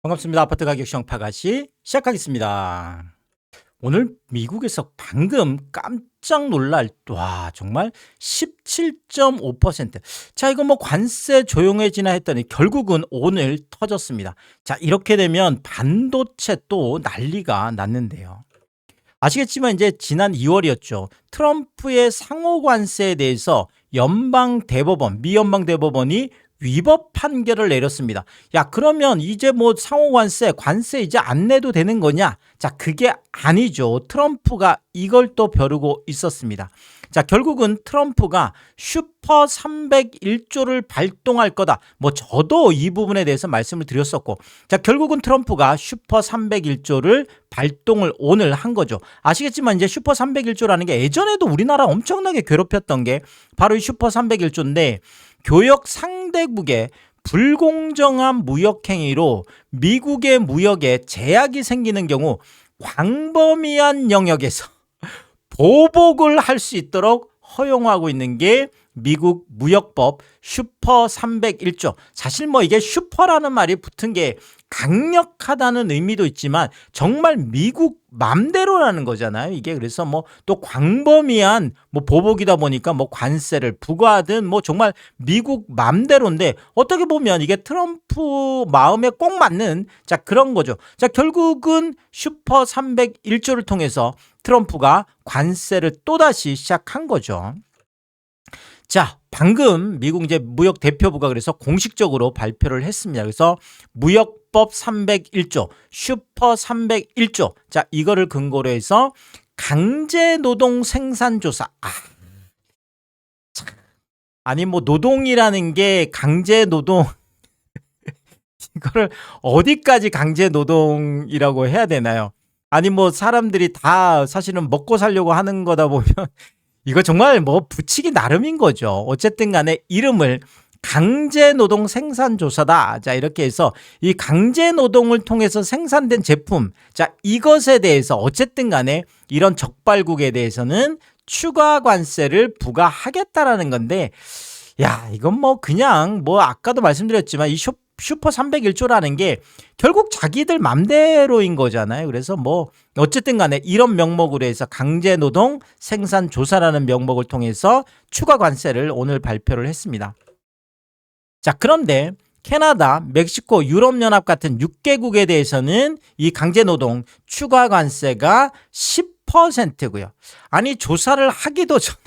반갑습니다. 아파트 가격 시황파가시 시작하겠습니다. 오늘 미국에서 방금 깜짝 놀랄 와 정말 17.5%. 자, 이거 뭐 관세 조용해지나 했더니 결국은 오늘 터졌습니다. 자, 이렇게 되면 반도체 또 난리가 났는데요. 아시겠지만 이제 지난 2월이었죠. 트럼프의 상호 관세에 대해서 미 연방 대법원이 위법 판결을 내렸습니다. 야, 그러면 이제 뭐 상호 관세 이제 안 내도 되는 거냐? 자, 그게 아니죠. 트럼프가 이걸 또 벼르고 있었습니다. 자, 결국은 트럼프가 슈퍼 301조를 발동할 거다. 뭐 저도 이 부분에 대해서 말씀을 드렸었고, 자, 결국은 트럼프가 슈퍼 301조를 발동을 오늘 한 거죠. 아시겠지만 이제 슈퍼 301조라는 게 예전에도 우리나라 엄청나게 괴롭혔던 게 바로 이 슈퍼 301조인데, 교역 상대국의 불공정한 무역 행위로 미국의 무역에 제약이 생기는 경우 광범위한 영역에서 보복을 할 수 있도록 허용하고 있는 게 미국 무역법 슈퍼 301조. 사실 뭐 이게 슈퍼라는 말이 붙은 게 강력하다는 의미도 있지만 정말 미국 맘대로라는 거잖아요. 이게 그래서 뭐 또 광범위한 뭐 보복이다 보니까 뭐 관세를 부과하든 뭐 정말 미국 맘대로인데 어떻게 보면 이게 트럼프 마음에 꼭 맞는 자 그런 거죠. 자, 결국은 슈퍼 301조를 통해서 트럼프가 관세를 또다시 시작한 거죠. 자, 방금 미국 이제 무역 대표부가 그래서 공식적으로 발표를 했습니다. 그래서 무역법 301조, 슈퍼 301조. 자, 이거를 근거로 해서 강제 노동 생산 조사. 아니 뭐 노동이라는 게 강제 노동 이거를 어디까지 강제 노동이라고 해야 되나요? 아니 뭐 사람들이 다 사실은 먹고 살려고 하는 거다 보면 이거 정말 뭐 붙이기 나름인 거죠. 어쨌든 간에 이름을 강제노동 생산조사다. 자, 이렇게 해서 이 강제노동을 통해서 생산된 제품, 자, 이것에 대해서 어쨌든 간에 이런 적발국에 대해서는 추가 관세를 부과하겠다라는 건데, 야, 이건 뭐 그냥 뭐 아까도 말씀드렸지만 이 슈퍼 301조라는 게 결국 자기들 맘대로인 거잖아요. 그래서 뭐 어쨌든 간에 이런 명목으로 해서 강제노동 생산조사라는 명목을 통해서 추가 관세를 오늘 발표를 했습니다. 자, 그런데 캐나다, 멕시코, 유럽연합 같은 6개국에 대해서는 이 강제노동 추가 관세가 10%고요. 아니 조사를 하기도 전에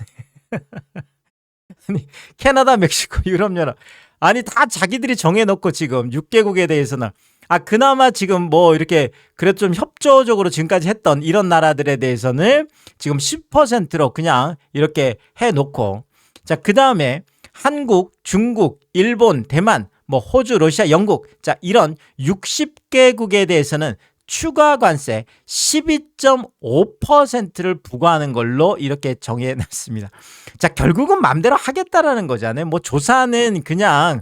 아니, 캐나다, 멕시코, 유럽연합 아니 다 자기들이 정해놓고 지금 6개국에 대해서는 그나마 지금 뭐 이렇게 그래도 좀 협조적으로 지금까지 했던 이런 나라들에 대해서는 지금 10%로 그냥 이렇게 해놓고, 자, 그 다음에 한국, 중국, 일본, 대만, 뭐 호주, 러시아, 영국, 자, 이런 60개국에 대해서는 추가 관세 12.5%를 부과하는 걸로 이렇게 정해놨습니다. 자, 결국은 맘대로 하겠다라는 거잖아요. 뭐 조사는 그냥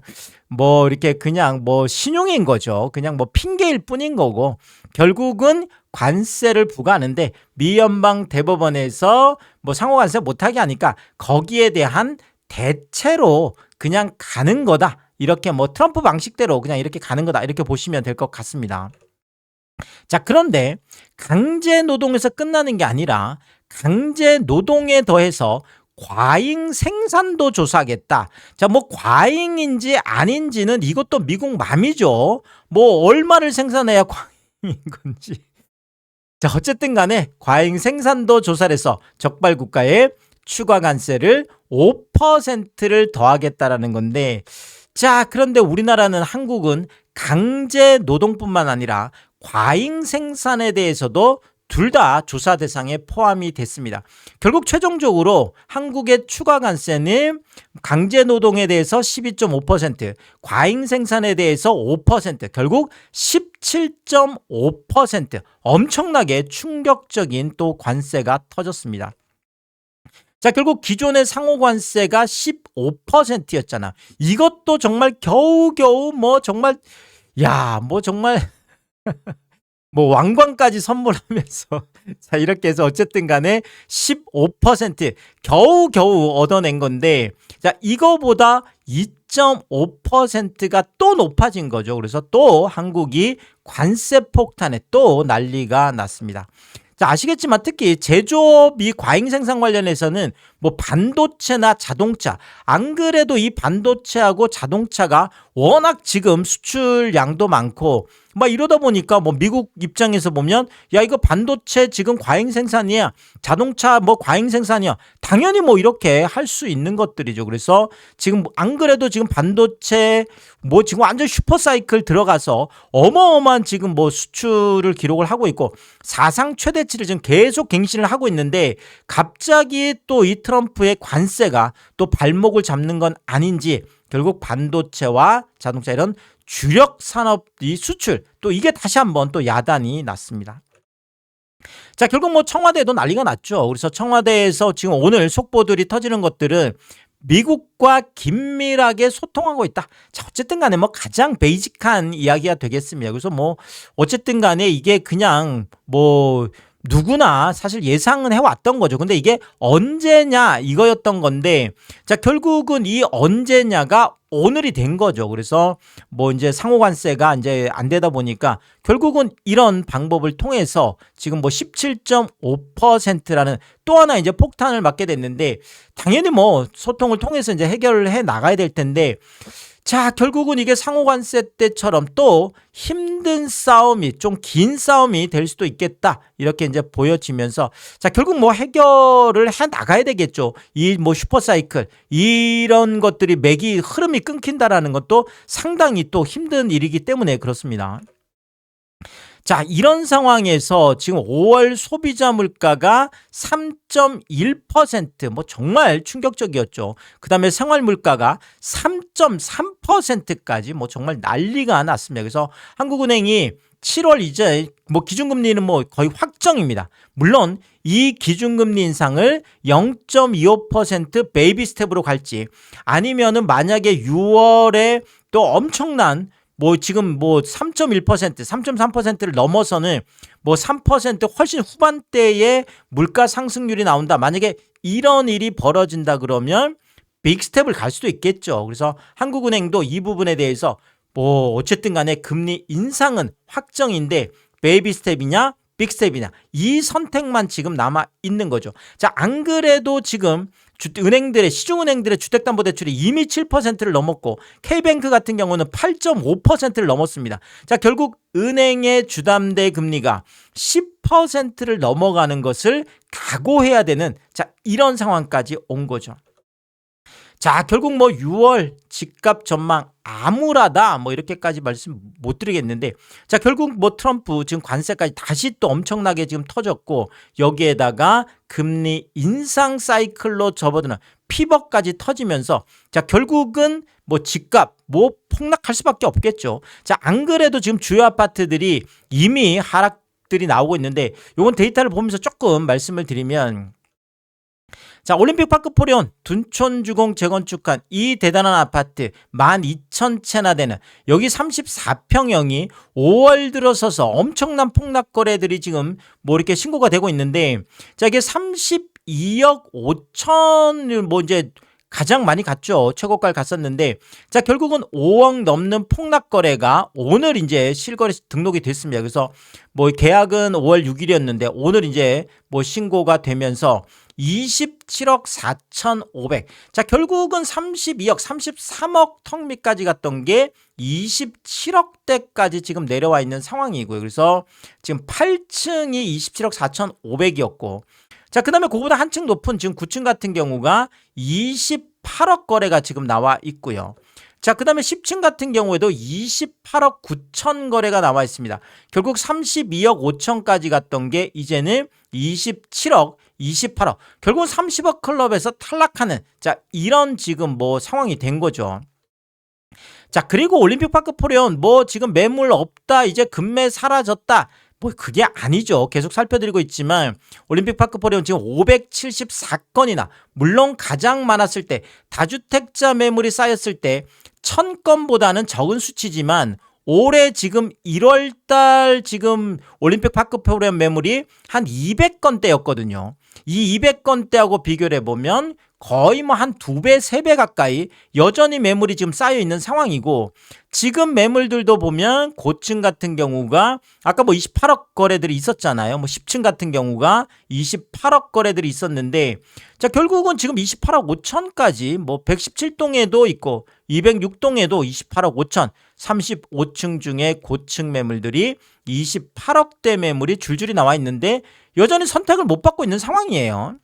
뭐 이렇게 그냥 뭐 신용인 거죠. 그냥 뭐 핑계일 뿐인 거고 결국은 관세를 부과하는데 미 연방 대법원에서 뭐 상호 관세 못하게 하니까 거기에 대한 대체로 그냥 가는 거다. 이렇게 뭐 트럼프 방식대로 그냥 이렇게 가는 거다. 이렇게 보시면 될 것 같습니다. 자, 그런데 강제 노동에서 끝나는 게 아니라 강제 노동에 더해서 과잉 생산도 조사하겠다. 자, 뭐 과잉인지 아닌지는 이것도 미국 맘이죠. 뭐 얼마를 생산해야 과잉인 건지. 자, 어쨌든 간에 과잉 생산도 조사를 해서 적발 국가에 추가 관세를 5%를 더하겠다라는 건데, 자, 그런데 우리나라는 한국은 강제 노동뿐만 아니라 과잉 생산에 대해서도 둘 다 조사 대상에 포함이 됐습니다. 결국 최종적으로 한국의 추가 관세는 강제 노동에 대해서 12.5%, 과잉 생산에 대해서 5%, 결국 17.5% 엄청나게 충격적인 또 관세가 터졌습니다. 자, 결국 기존의 상호 관세가 15%였잖아. 이것도 정말 겨우겨우 뭐 정말 야, 뭐 정말 뭐 왕관까지 선물하면서 자 이렇게 해서 어쨌든 간에 15% 겨우겨우 얻어낸 건데 자 이거보다 2.5%가 또 높아진 거죠. 그래서 또 한국이 관세 폭탄에 또 난리가 났습니다. 자, 아시겠지만 특히 제조업 이 과잉 생산 관련해서는 뭐 반도체나 자동차, 안 그래도 이 반도체하고 자동차가 워낙 지금 수출량도 많고 막 이러다 보니까 뭐 미국 입장에서 보면 야 이거 반도체 지금 과잉 생산이야, 자동차 뭐 과잉 생산이야, 당연히 뭐 이렇게 할 수 있는 것들이죠. 그래서 지금 안 그래도 지금 반도체 뭐 지금 완전 슈퍼사이클 들어가서 어마어마한 지금 뭐 수출을 기록을 하고 있고 사상 최대치를 지금 계속 갱신을 하고 있는데 갑자기 또 이 트럼프의 관세가 또 발목을 잡는 건 아닌지 결국 반도체와 자동차 이런 주력 산업이 수출 또 이게 다시 한번 또 야단이 났습니다. 자 결국 뭐 청와대도 난리가 났죠. 그래서 청와대에서 지금 오늘 속보들이 터지는 것들은 미국과 긴밀하게 소통하고 있다. 자 어쨌든 간에 뭐 가장 베이직한 이야기가 되겠습니다. 그래서 뭐 어쨌든 간에 이게 그냥 뭐 누구나 사실 예상은 해왔던 거죠. 근데 이게 언제냐 이거였던 건데 자 결국은 이 언제냐가 오늘이 된 거죠. 그래서 뭐 이제 상호관세가 이제 안 되다 보니까 결국은 이런 방법을 통해서 지금 뭐 17.5%라는 또 하나 이제 폭탄을 맞게 됐는데 당연히 뭐 소통을 통해서 이제 해결을 해 나가야 될 텐데 자 결국은 이게 상호관세 때처럼 또 힘든 싸움이 좀 긴 싸움이 될 수도 있겠다 이렇게 이제 보여지면서 자 결국 뭐 해결을 해 나가야 되겠죠. 이 뭐 슈퍼사이클 이런 것들이 맥이 흐름이 끊긴다라는 것도 상당히 또 힘든 일이기 때문에 그렇습니다. 자, 이런 상황에서 지금 5월 소비자 물가가 3.1%, 뭐 정말 충격적이었죠. 그 다음에 생활 물가가 3.3%까지 뭐 정말 난리가 났습니다. 그래서 한국은행이 7월 이제 뭐 기준금리는 뭐 거의 확정입니다. 물론 이 기준금리 인상을 0.25% 베이비 스텝으로 갈지 아니면은 만약에 6월에 또 엄청난 뭐 지금 뭐 3.1%, 3.3%를 넘어서는 뭐 3% 훨씬 후반대의 물가 상승률이 나온다. 만약에 이런 일이 벌어진다 그러면 빅스텝을 갈 수도 있겠죠. 그래서 한국은행도 이 부분에 대해서 뭐 어쨌든 간에 금리 인상은 확정인데 베이비 스텝이냐 빅스텝이냐 이 선택만 지금 남아 있는 거죠. 자, 안 그래도 지금 은행들의 시중은행들의 주택담보대출이 이미 7%를 넘었고 K뱅크 같은 경우는 8.5%를 넘었습니다. 자 결국 은행의 주담대 금리가 10%를 넘어가는 것을 각오해야 되는 자 이런 상황까지 온 거죠. 자 결국 뭐 6월 집값 전망 암울하다 뭐 이렇게까지 말씀 못 드리겠는데 자 결국 뭐 트럼프 지금 관세까지 다시 또 엄청나게 지금 터졌고 여기에다가 금리 인상 사이클로 접어드는 피벗까지 터지면서 자 결국은 뭐 집값 뭐 폭락할 수밖에 없겠죠. 자 안 그래도 지금 주요 아파트들이 이미 하락들이 나오고 있는데 요건 데이터를 보면서 조금 말씀을 드리면 자 올림픽 파크 포레온 둔촌주공 재건축한 이 대단한 아파트 12,000채나 되는 여기 34평형이 5월 들어서서 엄청난 폭락 거래들이 지금 뭐 이렇게 신고가 되고 있는데 자 이게 32억 5천을 뭐 이제 가장 많이 갔죠. 최고가를 갔었는데 자 결국은 5억 넘는 폭락 거래가 오늘 이제 실거래 등록이 됐습니다. 그래서 뭐 계약은 5월 6일이었는데 오늘 이제 뭐 신고가 되면서 27억 4,500. 자, 결국은 32억, 33억 턱 밑까지 갔던 게 27억대까지 지금 내려와 있는 상황이고요. 그래서 지금 8층이 27억 4,500이었고 자, 그 다음에 그거보다 한층 높은 지금 9층 같은 경우가 28억 거래가 지금 나와 있고요. 자, 그 다음에 10층 같은 경우에도 28억 9천 거래가 나와 있습니다. 결국 32억 5천까지 갔던 게 이제는 27억 28억 결국은 30억 클럽에서 탈락하는 자 이런 지금 뭐 상황이 된 거죠. 자 그리고 올림픽 파크 포레온 뭐 지금 매물 없다 이제 금매 사라졌다 뭐 그게 아니죠. 계속 살펴드리고 있지만 올림픽 파크 포레온 지금 574건이나 물론 가장 많았을 때 다주택자 매물이 쌓였을 때 1000건보다는 적은 수치지만 올해 지금 1월 달 지금 올림픽 파크 프로그램 매물이 한 200건대였거든요. 이 200건대하고 비교를 해보면 거의 뭐 한 2배, 3배 가까이 여전히 매물이 지금 쌓여 있는 상황이고, 지금 매물들도 보면 고층 같은 경우가 아까 뭐 28억 거래들이 있었잖아요. 뭐 10층 같은 경우가 28억 거래들이 있었는데, 자, 결국은 지금 28억 5천까지 뭐 117동에도 있고 206동에도 28억 5천, 35층 중에 고층 매물들이 28억대 매물이 줄줄이 나와 있는데 여전히 선택을 못 받고 있는 상황이에요.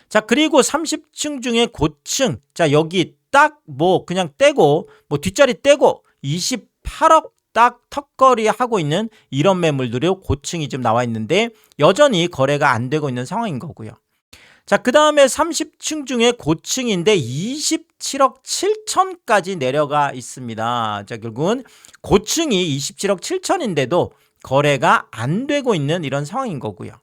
자, 그리고 30층 중에 고층, 자, 여기 딱 뭐 그냥 떼고 뭐 뒷자리 떼고 28억 딱 턱걸이 하고 있는 이런 매물들이 고층이 지금 나와 있는데 여전히 거래가 안 되고 있는 상황인 거고요. 자, 그 다음에 30층 중에 고층인데 27억 7천까지 내려가 있습니다. 자, 결국은 고층이 27억 7천인데도 거래가 안 되고 있는 이런 상황인 거고요.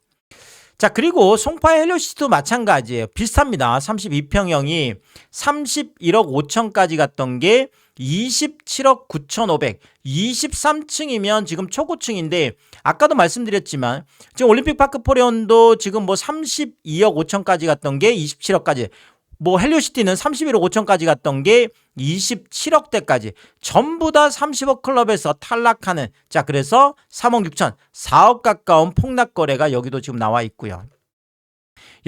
자, 그리고 송파의 헬리오시티도 마찬가지예요. 비슷합니다. 32평형이 31억 5천까지 갔던 게 27억 9,500, 23층이면 지금 초고층인데 아까도 말씀드렸지만 지금 올림픽 파크 포레온도 지금 뭐 32억 5천까지 갔던 게 27억까지, 뭐 헬리오시티는 31억 5천까지 갔던 게 27억대까지 전부 다 30억 클럽에서 탈락하는, 자, 그래서 3억 6천, 4억 가까운 폭락 거래가 여기도 지금 나와 있고요.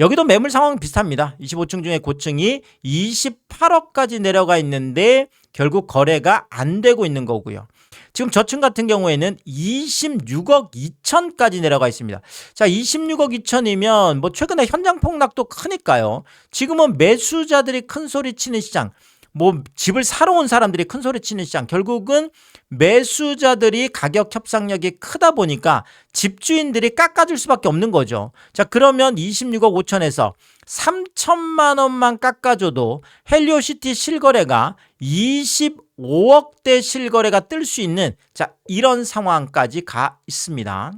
여기도 매물 상황 비슷합니다. 25층 중에 고층이 28억까지 내려가 있는데 결국 거래가 안 되고 있는 거고요. 지금 저층 같은 경우에는 26억 2천까지 내려가 있습니다. 자, 26억 2천이면 뭐 최근에 현장 폭락도 크니까요. 지금은 매수자들이 큰 소리 치는 시장, 뭐 집을 사러 온 사람들이 큰 소리 치는 시장, 결국은 매수자들이 가격 협상력이 크다 보니까 집주인들이 깎아줄 수밖에 없는 거죠. 자, 그러면 26억 5천에서 3천만 원만 깎아줘도 헬리오시티 실거래가 25억대 실거래가 뜰 수 있는, 자, 이런 상황까지 가 있습니다.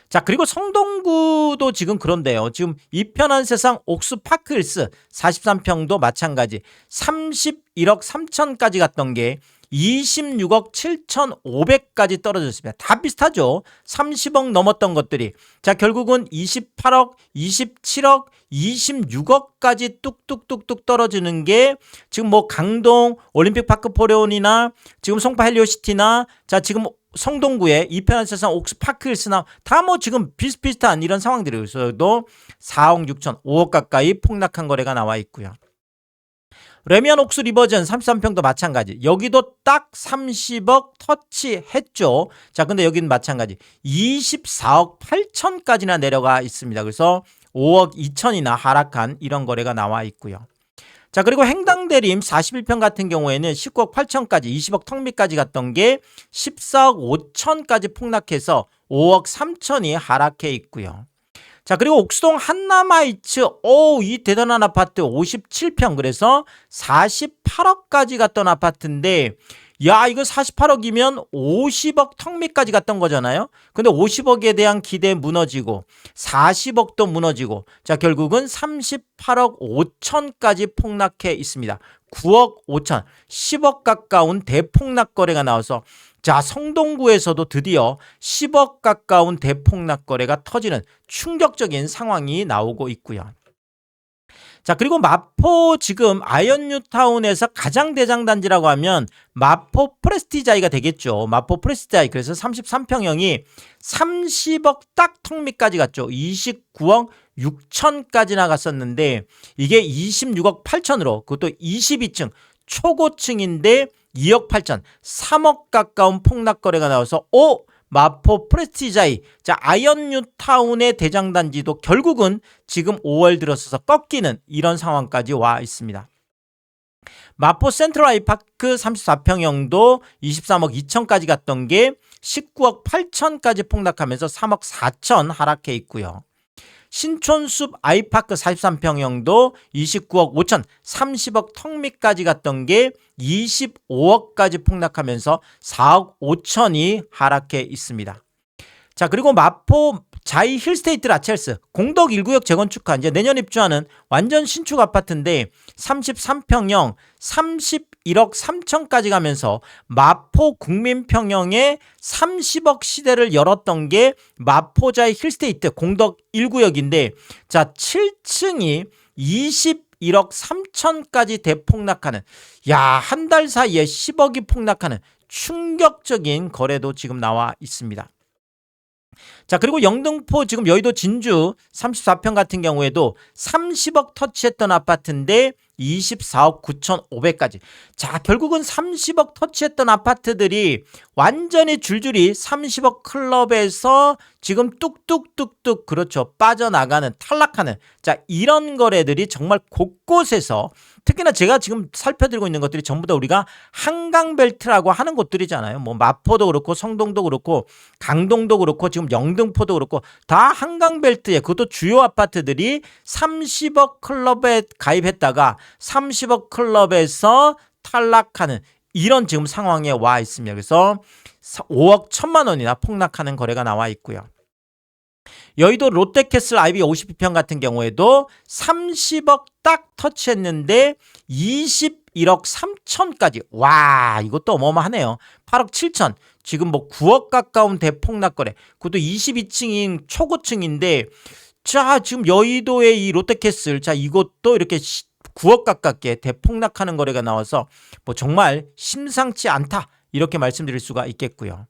자, 그리고 성동구도 지금 그런데요. 지금 이편한 세상 옥수파크힐스 43평도 마찬가지 31억 3천까지 갔던 게 26억 7,500까지 떨어졌습니다. 다 비슷하죠. 30억 넘었던 것들이, 자, 결국은 28억, 27억, 26억까지 뚝뚝뚝뚝 떨어지는 게 지금 뭐 강동 올림픽 파크 포레온이나 지금 송파 헬리오시티나, 자, 지금 성동구의 이편한 세상 옥스파크힐스나 다 뭐 지금 비슷비슷한 이런 상황들이에요. 그래서도 4억 6천, 5억 가까이 폭락한 거래가 나와 있고요. 레미안 옥수 리버전 33평도 마찬가지. 여기도 딱 30억 터치했죠. 자, 근데 여기는 마찬가지 24억 8천까지나 내려가 있습니다. 그래서 5억 2천이나 하락한 이런 거래가 나와 있고요. 자, 그리고 행당대림 41평 같은 경우에는 19억 8천까지 20억 턱밑까지 갔던 게 14억 5천까지 폭락해서 5억 3천이 하락해 있고요. 자, 그리고 옥수동 한남하이츠, 이 대단한 아파트 57평, 그래서 48억까지 갔던 아파트인데, 야, 이거 48억이면 50억 턱밑까지 갔던 거잖아요. 근데 50억에 대한 기대 무너지고 40억도 무너지고, 자, 결국은 38억 5천까지 폭락해 있습니다. 9억 5천, 10억 가까운 대폭락 거래가 나와서, 자, 성동구에서도 드디어 10억 가까운 대폭락 거래가 터지는 충격적인 상황이 나오고 있고요. 자, 그리고 마포 지금 아이언뉴타운에서 가장 대장단지라고 하면 마포 프레스티자이가 되겠죠. 마포 프레스티자이. 그래서 33평형이 30억 딱 턱밑까지 갔죠. 29억 6천까지 나갔었는데 이게 26억 8천으로, 그것도 22층 초고층인데 2억 8천, 3억 가까운 폭락 거래가 나와서 마포 프레스티자이, 자, 아이언뉴타운의 대장단지도 결국은 지금 5월 들어서서 꺾이는 이런 상황까지 와 있습니다. 마포 센트럴 아이파크 34평형도 23억 2천까지 갔던 게 19억 8천까지 폭락하면서 3억 4천 하락해 있고요. 신촌숲 아이파크 43평형도 29억 5천, 30억 턱밑까지 갔던 게 25억까지 폭락하면서 4억 5천이 하락해 있습니다. 자, 그리고 마포 자이 힐스테이트 라첼스 공덕 1구역 재건축한 이제 내년 입주하는 완전 신축 아파트인데 33평형 31억 3천까지 가면서 마포 국민평형에 30억 시대를 열었던 게 마포자이 힐스테이트 공덕 1구역인데 자 7층이 21억 3천까지 대폭락하는 한 달 사이에 10억이 폭락하는 충격적인 거래도 지금 나와 있습니다. 자, 그리고 영등포 지금 여의도 진주 34평 같은 경우에도 30억 터치했던 아파트인데 24억 9,500까지. 자, 결국은 30억 터치했던 아파트들이 완전히 줄줄이 30억 클럽에서 지금 뚝뚝뚝뚝 그렇죠. 빠져나가는 탈락하는 자, 이런 거래들이 정말 곳곳에서 특히나 제가 지금 살펴드리고 있는 것들이 전부 다 우리가 한강벨트라고 하는 곳들이잖아요. 뭐 마포도 그렇고 성동도 그렇고 강동도 그렇고 지금 영등포도 그렇고 다 한강벨트에 그것도 주요 아파트들이 30억 클럽에 가입했다가 30억 클럽에서 탈락하는 이런 지금 상황에 와 있습니다. 그래서 5억 1천만 원이나 폭락하는 거래가 나와 있고요. 여의도 롯데캐슬 아이비 52평 같은 경우에도 30억 딱 터치했는데 21억 3천까지. 와, 이것도 어마어마하네요. 8억 7천. 지금 뭐 9억 가까운 대폭락 거래. 그것도 22층인 초고층인데 자, 지금 여의도의 이 롯데캐슬 자, 이것도 이렇게 9억 가깝게 대폭락하는 거래가 나와서 뭐 정말 심상치 않다. 이렇게 말씀드릴 수가 있겠고요.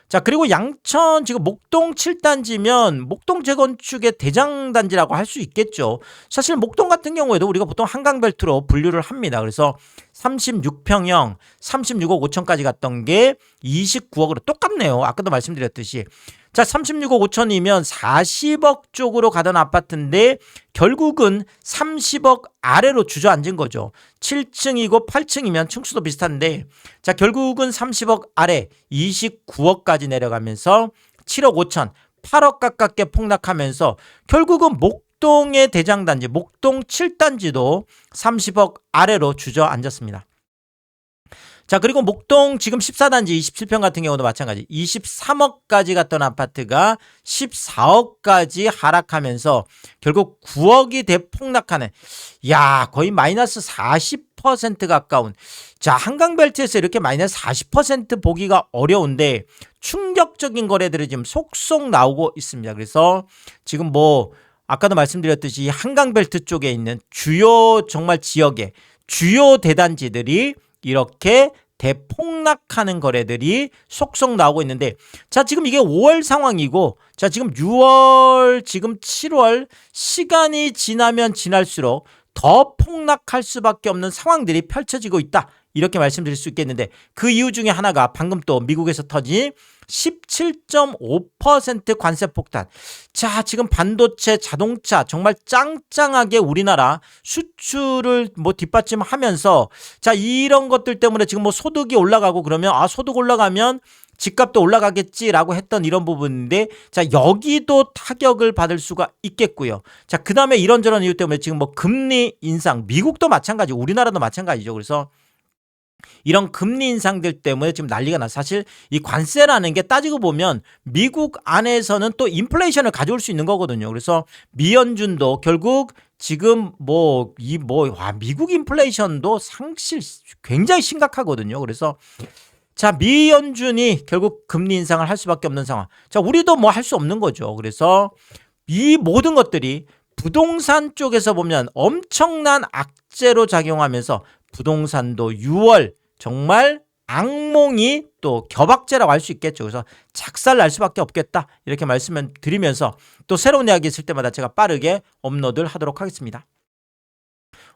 자, 그리고 양천 지금 목동 7단지면 목동 재건축의 대장단지라고 할 수 있겠죠. 사실 목동 같은 경우에도 우리가 보통 한강벨트로 분류를 합니다. 그래서 36평형 36억 5천까지 갔던 게 29억으로 똑같네요. 아까도 말씀드렸듯이. 자, 36억 5천이면 40억 쪽으로 가던 아파트인데 결국은 30억 아래로 주저앉은 거죠. 7층이고 8층이면 층수도 비슷한데 자, 결국은 30억 아래 29억까지 내려가면서 7억 5천, 8억 가깝게 폭락하면서 결국은 목동의 대장단지, 목동 7단지도 30억 아래로 주저앉았습니다. 자, 그리고 목동 지금 14단지 27평 같은 경우도 마찬가지 23억까지 갔던 아파트가 14억까지 하락하면서 결국 9억이 대폭락하는 거의 마이너스 40% 가까운 자, 한강벨트에서 이렇게 마이너스 40% 보기가 어려운데 충격적인 거래들이 지금 속속 나오고 있습니다. 그래서 지금 뭐 아까도 말씀드렸듯이 한강벨트 쪽에 있는 주요 정말 지역의 주요 대단지들이 이렇게 대폭락하는 거래들이 속속 나오고 있는데 자, 지금 이게 5월 상황이고 자, 지금 6월 지금 7월 시간이 지나면 지날수록 더 폭락할 수밖에 없는 상황들이 펼쳐지고 있다. 이렇게 말씀드릴 수 있겠는데 그 이유 중에 하나가 방금 또 미국에서 터진 17.5% 관세 폭탄. 자, 지금 반도체, 자동차 정말 짱짱하게 우리나라 수출을 뭐 뒷받침하면서 자, 이런 것들 때문에 지금 뭐 소득이 올라가고 그러면 소득 올라가면 집값도 올라가겠지라고 했던 이런 부분인데 자, 여기도 타격을 받을 수가 있겠고요. 자, 그다음에 이런저런 이유 때문에 지금 뭐 금리 인상, 미국도 마찬가지, 우리나라도 마찬가지죠. 그래서 이런 금리 인상들 때문에 지금 난리가 나. 사실 이 관세라는 게 따지고 보면 미국 안에서는 또 인플레이션을 가져올 수 있는 거거든요. 그래서 미연준도 결국 지금 미국 인플레이션도 굉장히 심각하거든요. 그래서 자, 미연준이 결국 금리 인상을 할 수밖에 없는 상황. 자, 우리도 뭐 할 수 없는 거죠. 그래서 이 모든 것들이 부동산 쪽에서 보면 엄청난 악재로 작용하면서 부동산도 6월 정말 악몽이 또 겨박제라고 할 수 있겠죠. 그래서 작살 날 수밖에 없겠다. 이렇게 말씀을 드리면서 또 새로운 이야기 있을 때마다 제가 빠르게 업로드를 하도록 하겠습니다.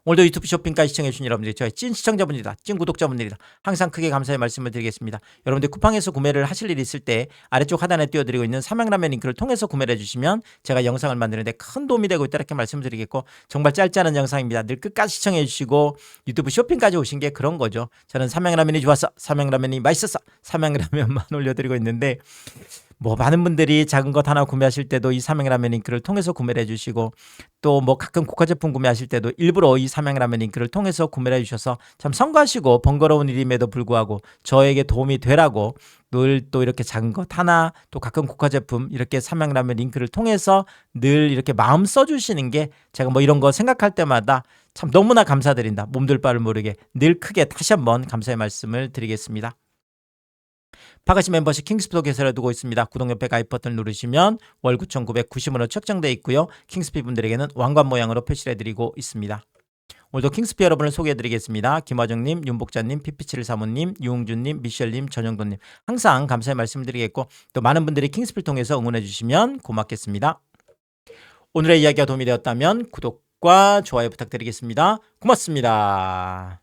오늘도 유튜브 쇼핑까지 시청해주신 여러분들이 저의 찐 시청자분들이다. 찐 구독자분들이다. 항상 크게 감사의 말씀을 드리겠습니다. 여러분들 쿠팡에서 구매를 하실 일이 있을 때 아래쪽 하단에 띄워드리고 있는 삼양라면 링크를 통해서 구매를 해주시면 제가 영상을 만드는데 큰 도움이 되고 있다 이렇게 말씀드리겠고 정말 짧지 않은 영상입니다. 늘 끝까지 시청해주시고 유튜브 쇼핑까지 오신 게 그런 거죠. 저는 삼양라면이 좋았어. 삼양라면이 맛있었어. 삼양라면만 올려드리고 있는데 뭐 많은 분들이 작은 것 하나 구매하실 때도 이 삼양라면 링크를 통해서 구매를 해주시고 또 뭐 가끔 고가 제품 구매하실 때도 일부러 이 삼양라면 링크를 통해서 구매를 해주셔서 참 성가시고 번거로운 일임에도 불구하고 저에게 도움이 되라고 늘 또 이렇게 작은 것 하나 또 가끔 고가 제품 이렇게 삼양라면 링크를 통해서 늘 이렇게 마음 써주시는 게 제가 뭐 이런 거 생각할 때마다 참 너무나 감사드린다. 몸둘 바를 모르게 늘 크게 다시 한번 감사의 말씀을 드리겠습니다. 파가시 멤버십 킹스피도 개설해 두고 있습니다. 구독 옆에 가입 버튼 누르시면 월 9,990원으로 책정되어 있고요. 킹스피 분들에게는 왕관 모양으로 표시를 해드리고 있습니다. 오늘도 킹스피 여러분을 소개해드리겠습니다. 김화정님, 윤복자님, 피피치를 사모님, 유웅준님, 미셸님, 전영돈님 항상 감사의 말씀드리겠고 또 많은 분들이 킹스피를 통해서 응원해주시면 고맙겠습니다. 오늘의 이야기가 도움이 되었다면 구독과 좋아요 부탁드리겠습니다. 고맙습니다.